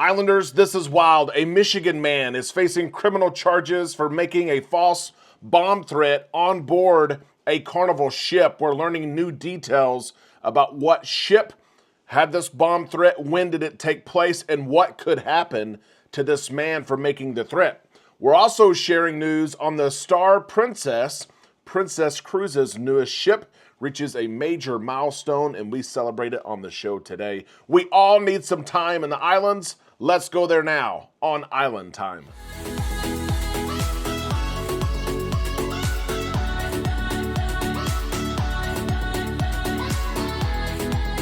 Islanders, this is wild. A Michigan man is facing criminal charges for making a false bomb threat on board a Carnival ship. We're learning new details about what ship had this bomb threat, when did it take place, and what could happen to this man for making the threat. We're also sharing news on the Star Princess. Princess Cruises' newest ship reaches a major milestone, and we celebrate it on the show today. We all need some time in the islands. Let's go there now on Island Time.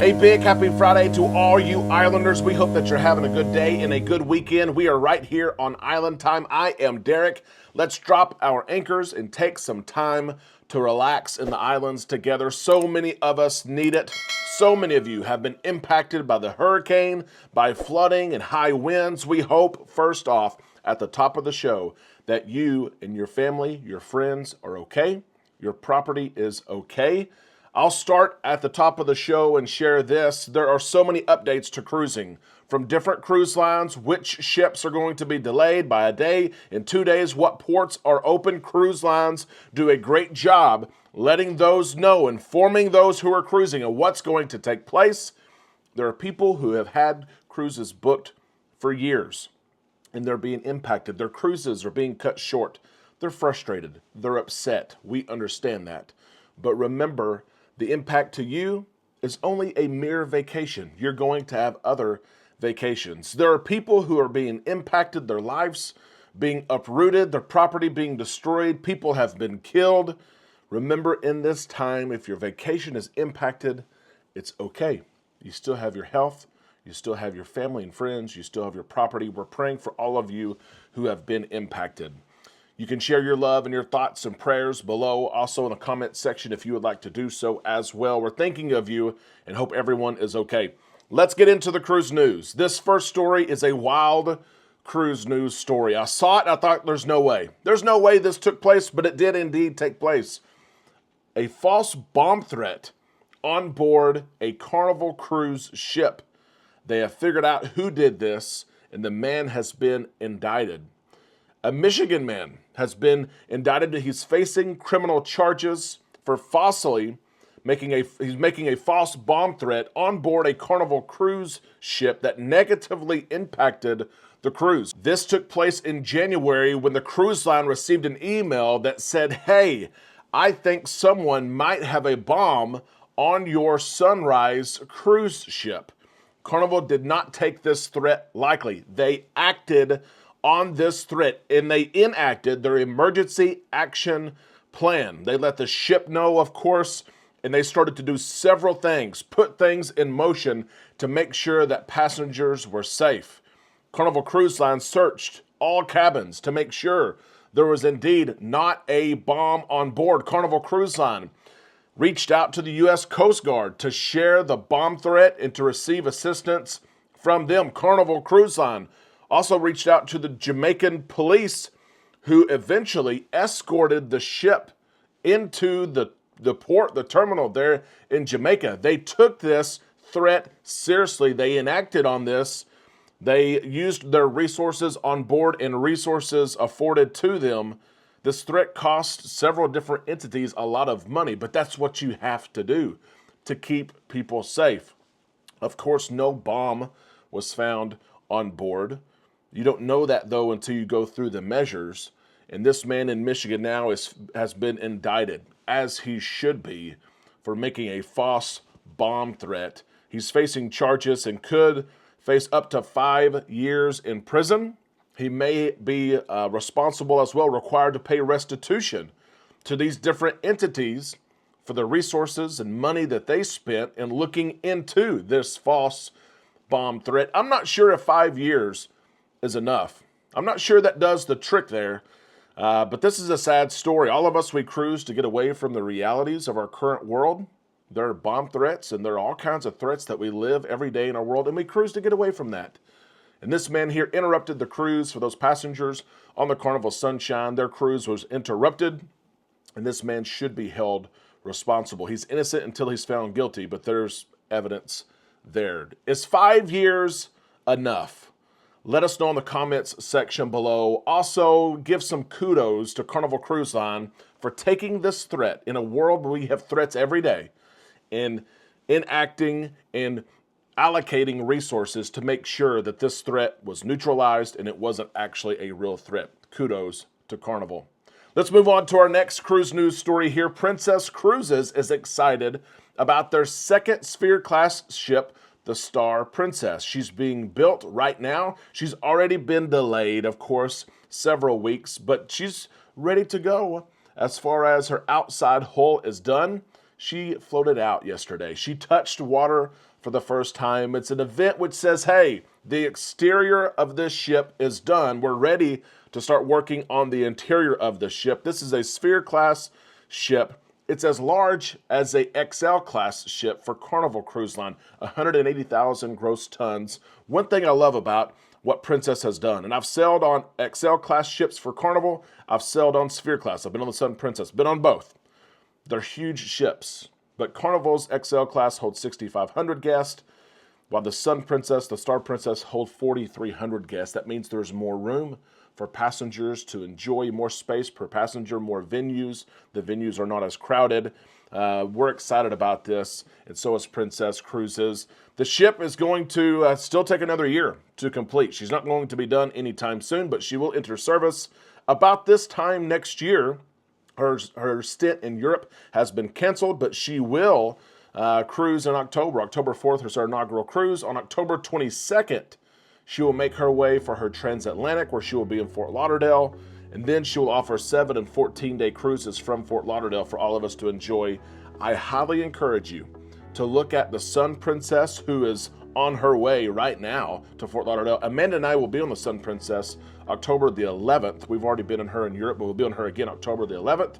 A big happy Friday to all you Islanders. We hope that you're having a good day and a good weekend. We are right here on Island Time. I am Derek. Let's drop our anchors and take some time to relax in the islands together. So many of us need it. So many of you have been impacted by the hurricane, by flooding and high winds. We hope, first off, at the top of the show, that you and your family, your friends are okay. Your property is okay. I'll start at the top of the show and share this. There are so many updates to cruising from different cruise lines, which ships are going to be delayed by a day, in 2 days, what ports are open. Cruise lines do a great job letting those know, informing those who are cruising of what's going to take place. There are people who have had cruises booked for years, and they're being impacted. Their cruises are being cut short. They're frustrated. They're upset. We understand that. But remember, the impact to you is only a mere vacation. You're going to have other vacations. There are people who are being impacted, their lives being uprooted, their property being destroyed. People have been killed. Remember, in this time, if your vacation is impacted, it's okay. You still have your health. You still have your family and friends. You still have your property. We're praying for all of you who have been impacted. You can share your love and your thoughts and prayers below, also in the comment section if you would like to do so as well. We're thinking of you and hope everyone is okay. Let's get into the cruise news. This first story is a wild cruise news story. I saw it and I thought, there's no way. There's no way this took place, but it did indeed take place. A false bomb threat on board a Carnival Cruise ship. They have figured out who did this, and the man has been indicted. A Michigan man has been indicted. He's facing criminal charges for falsely making a false bomb threat on board a Carnival Cruise ship that negatively impacted the cruise. This took place in January when the cruise line received an email that said, "Hey, I think someone might have a bomb on your Sunrise cruise ship." Carnival did not take this threat lightly. They acted on this threat, and they enacted their emergency action plan. They let the ship know, of course, and they started to do several things, put things in motion to make sure that passengers were safe. Carnival Cruise Line searched all cabins to make sure there was indeed not a bomb on board. Carnival Cruise Line reached out to the U.S. Coast Guard to share the bomb threat and to receive assistance from them. Carnival Cruise Line also reached out to the Jamaican police, who eventually escorted the ship into the port, the terminal there in Jamaica. They took this threat seriously. They enacted on this. They used their resources on board and resources afforded to them. This threat cost several different entities a lot of money, but that's what you have to do to keep people safe. Of course, no bomb was found on board. You don't know that, though, until you go through the measures. And this man in Michigan now has been indicted, as he should be, for making a false bomb threat. He's facing charges and could face up to 5 years in prison. He may be responsible as well, required to pay restitution to these different entities for the resources and money that they spent in looking into this false bomb threat. I'm not sure if 5 years is enough. I'm not sure that does the trick there, but this is a sad story. All of us, we cruise to get away from the realities of our current world. There are bomb threats, and there are all kinds of threats that we live every day in our world, and we cruise to get away from that. And this man here interrupted the cruise for those passengers on the Carnival Sunshine. Their cruise was interrupted, and this man should be held responsible. He's innocent until he's found guilty, but there's evidence there. Is 5 years enough? Let us know in the comments section below. Also, give some kudos to Carnival Cruise Line for taking this threat in a world where we have threats every day and enacting and allocating resources to make sure that this threat was neutralized and it wasn't actually a real threat. Kudos to Carnival. Let's move on to our next cruise news story here. Princess Cruises is excited about their second Sphere class ship, the Star Princess. She's being built right now. She's already been delayed, of course, several weeks, but she's ready to go. As far as her outside hull is done, she floated out yesterday. She touched water for the first time. It's an event which says, hey, the exterior of this ship is done. We're ready to start working on the interior of the ship. This is a Sphere class ship. It's as large as a XL class ship for Carnival Cruise Line, 180,000 gross tons. One thing I love about what Princess has done, and I've sailed on XL class ships for Carnival, I've sailed on Sphere class, I've been on the Sun Princess, been on both. They're huge ships, but Carnival's XL class holds 6,500 guests, while the Sun Princess, the Star Princess, hold 4,300 guests. That means there's more room for passengers to enjoy, more space per passenger, more venues. The venues are not as crowded. We're excited about this, and so is Princess Cruises. The ship is going to still take another year to complete. She's not going to be done anytime soon, but she will enter service about this time next year. Her stint in Europe has been canceled, but she will cruise in October. October 4th is her inaugural cruise. On October 22nd, she will make her way for her transatlantic, where she will be in Fort Lauderdale, and then she will offer 7 and 14-day cruises from Fort Lauderdale for all of us to enjoy. I highly encourage you to look at the Sun Princess, who is on her way right now to Fort Lauderdale. Amanda and I will be on the Sun Princess October the 11th. We've already been on her in Europe, but we'll be on her again October the 11th.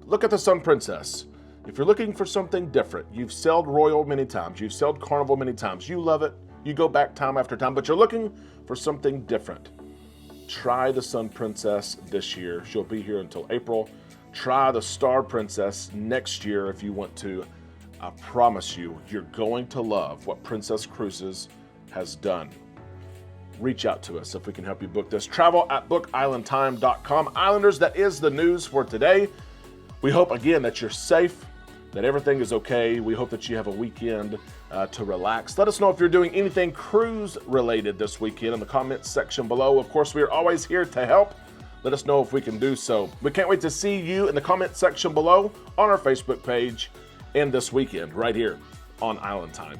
Look at the Sun Princess. If you're looking for something different, you've sailed Royal many times, you've sailed Carnival many times, you love it, you go back time after time, but you're looking for something different. Try the Sun Princess this year. She'll be here until April. Try the Star Princess next year if you want to. I promise you, you're going to love what Princess Cruises has done. Reach out to us if we can help you book this. travel@bookislandtime.com. Islanders, that is the news for today. We hope, again, that you're safe, that everything is okay. We hope that you have a weekend to relax. Let us know if you're doing anything cruise related this weekend in the comments section below. Of course, we are always here to help. Let us know if we can do so. We can't wait to see you in the comments section below on our Facebook page and this weekend right here on Island Time.